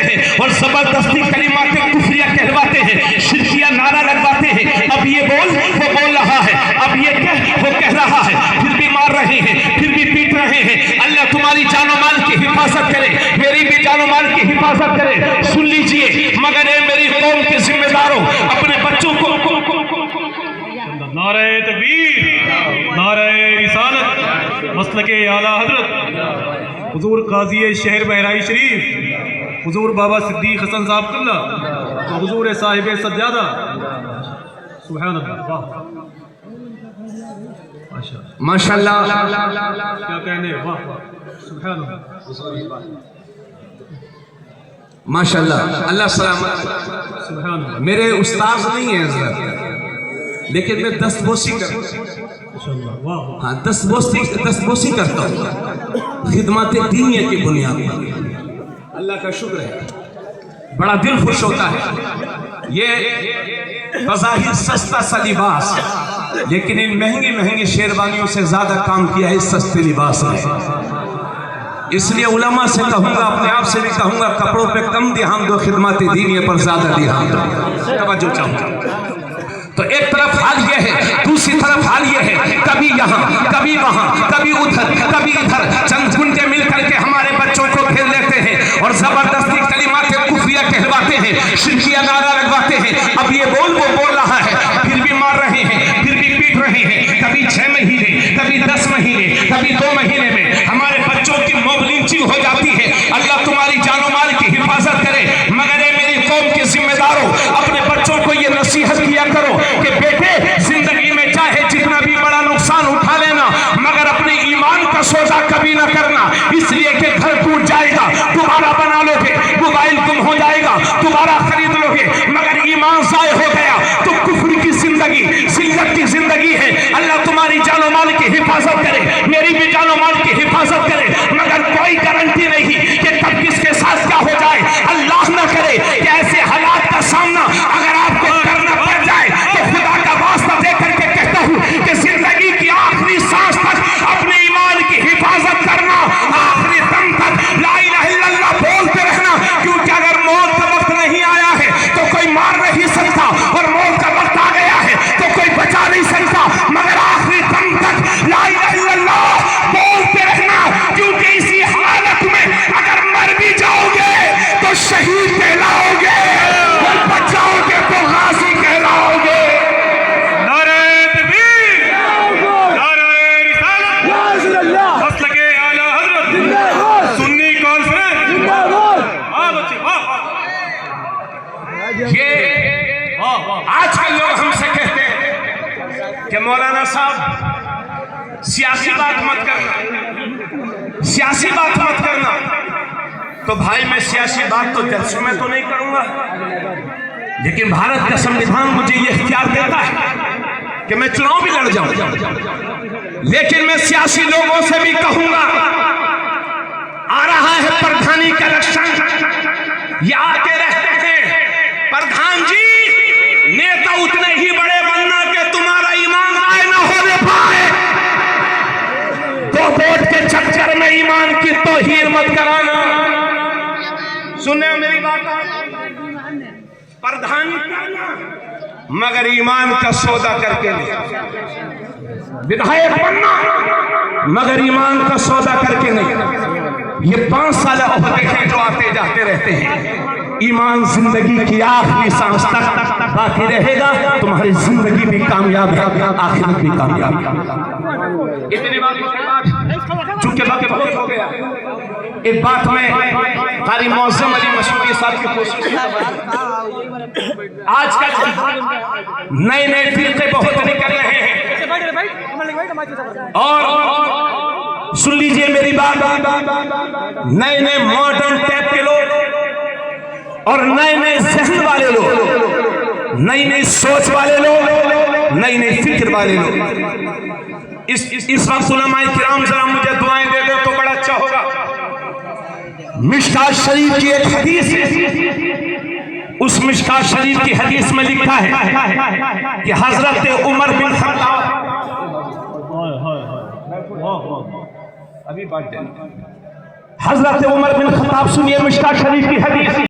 हैं और जबरदस्ती कलिमाते कुफरिया कहलवाते हैं, शिरकिया नारा लगवाते हैं। अब ये बोल वो बोल रहा है, अब ये कह वो कह रहा है, फिर भी मार रहे हैं, फिर भी पीट रहे हैं। अल्लाह तुम्हारी जानो माल की हिफाजत करे, मेरी भी जानो माल की हिफाजत करे। सुन लीजिए, मगर ये मेरी कौम के जिम्मेदारों अपने बच्चों को नारे तकबीर, नारे रिसालत, मसलके आला हजरत हुजूर काजी शहर बहराई शरीफ हुजूर बाबा सिद्दीक हसन साहब किल्ला और हुजूर साहिब सज्जादा। सुभान अल्लाह, माशाअल्लाह, क्या कहने, वाह सुभान अल्लाह, माशाअल्लाह, अल्लाह सलामत। सुभान अल्लाह। मेरे उस्ताद नहीं है हजरत, लेकिन मैं दस्तबोसी करता हूँ। हाँ, दस्तबोसी करता हूँ खिदमत दीनिया की बुनियाद पर। अल्लाह का शुक्र है, बड़ा दिल खुश होता है। ये बज़ाहिर सस्ता सा लिबास, लेकिन इन महंगी महंगी शेरवानियों से ज्यादा काम किया है इस सस्ते लिबास ने। इसलिए उलमा से कहूँगा, अपने आप से भी कहूँगा, कपड़ों पे कम ध्यान दो, खिदमत दीनिया पर ज्यादा ध्यान दो। तवज्जो चाहूँगा। तो एक तरफ हाल ये है, दूसरी तरफ हाल ये है, कभी यहाँ कभी वहाँ कभी उधर कभी इधर, चंद गुंडे मिलकर के हमारे बच्चों को खेल लेते हैं और जबरदस्ती कलिमाते कुफरिया कहलवाते हैं, शिरकिया नारा लगवाते हैं। अब ये बोल वो बोल रहा है, फिर भी मार रहे हैं, फिर भी पीट रहे हैं। कभी 6 महीने, कभी 10 महीने, कभी 2 महीने में हमारे बच्चों की मॉब लिंचिंग हो जाती है। अल्लाह तुम्हारी जानो माल की हिफाजत करे। मगर ये मेरी कौम के जिम्मेदारों अपने बच्चों को ये नसीहत किया करो कि बेटे, जिंदगी में चाहे जितना भी बड़ा नुकसान उठा लेना, मगर अपने ईमान का सौदा कभी ना करना। इसलिए कि घर टूट जाएगा, दोबारा बना लोगे, मोबाइल गुम हो जाएगा, दोबारा खरीद लोगे, मगर ईमान ज़ाय हो गया तो कुफ्र की जिंदगी, जिल्लत की जिंदगी है। अल्लाह तुम्हारी जानो माल की हिफाजत करे, मेरी भी जानो माल की हिफाजत करे। मगर कोई गारंटी नहीं कि कब किसके साथ क्या हो जाए। अल्लाह ना करे कि ऐसे हालात का सामना अगर आपको करना पड़ जाए, तो खुदा का वास्ता देकर के कहता हूँ कि जिंदगी की आखिरी सांस तक अपने ईमान की हिफाजत करना, आखिरी दम तक ला इलाहा इल्लल्लाह बोलते रहना। क्योंकि अगर मौत का वक्त नहीं आया है तो कोई मार नहीं सकता, और मौत का वक्त आ गया है तो कोई बचा नहीं सकता। मगर आखिरी दम तक ला इलाहा इल्लल्लाह बोलते रहना, क्योंकि इसी हालत में अगर मर भी जाओगे तो शहीद कहलाओगे, और बचाओगे तो गाजी कहलाओगे। नारे तकबीर, नारे रिसालत, मसलके आला हजरत, सुन्नी कॉन्फ्रेंस, वाह बच्चे वाह। ये आजकल लोग हमसे कहते हैं कि मौलाना साहब सियासी बात मत करना, सियासी बात मत करना। तो भाई, मैं सियासी बात तो जलसों में तो नहीं करूंगा, लेकिन भारत का संविधान मुझे ये इख्तियार देता है कि मैं चुनाव भी लड़ जाऊं। लेकिन मैं सियासी लोगों से भी कहूंगा, आ रहा है प्रधानी का इलेक्शन, ये आते रहते हैं। प्रधान जी, नेता उतने ही बड़े बनना कि तुम्हारा ईमान ज़ाय ना होने पाए। तो वोट के चक्कर में ईमान की तौहीन मत कराना। सुने मेरी बात, प्रधानी मगर ईमान का सौदा करके नहीं। विधायक बनना मगर ईमान का सौदा करके नहीं। ये 5 साल ओहदे हैं जो आते जाते रहते हैं। ईमान जिंदगी की आखिरी सांस तक बाकी रहेगा। तुम्हारी जिंदगी भी कामयाब है, आखिरत भी कामयाब है। इतनी बात चूंकि वक्त बहुत हो गया, एक बात में कारी मौसम अली मशहूरी साहब की कोशिश। आजकल नए नए फिरके बहुत निकल रहे हैं, और सुन लीजिए मेरी बात, नए नए मॉडर्न टाइप के लोग और नए नए जहन वाले लोग, नई नई सोच वाले लोग, नई नई फिक्र वाले लोग। इस वक्त उलमाए किराम जरा मुझे दुआएं दे दो तो बड़ा अच्छा होगा। मिशकात शरीफ की एक हदीस है, उस मिशकात शरीफ की हदीस में लिखा है कि हजरत उमर बिन खत्ताब, अभी बात हजरत उमर बिन खत्ताब, सुनिए मिशकात शरीफ की हदीस।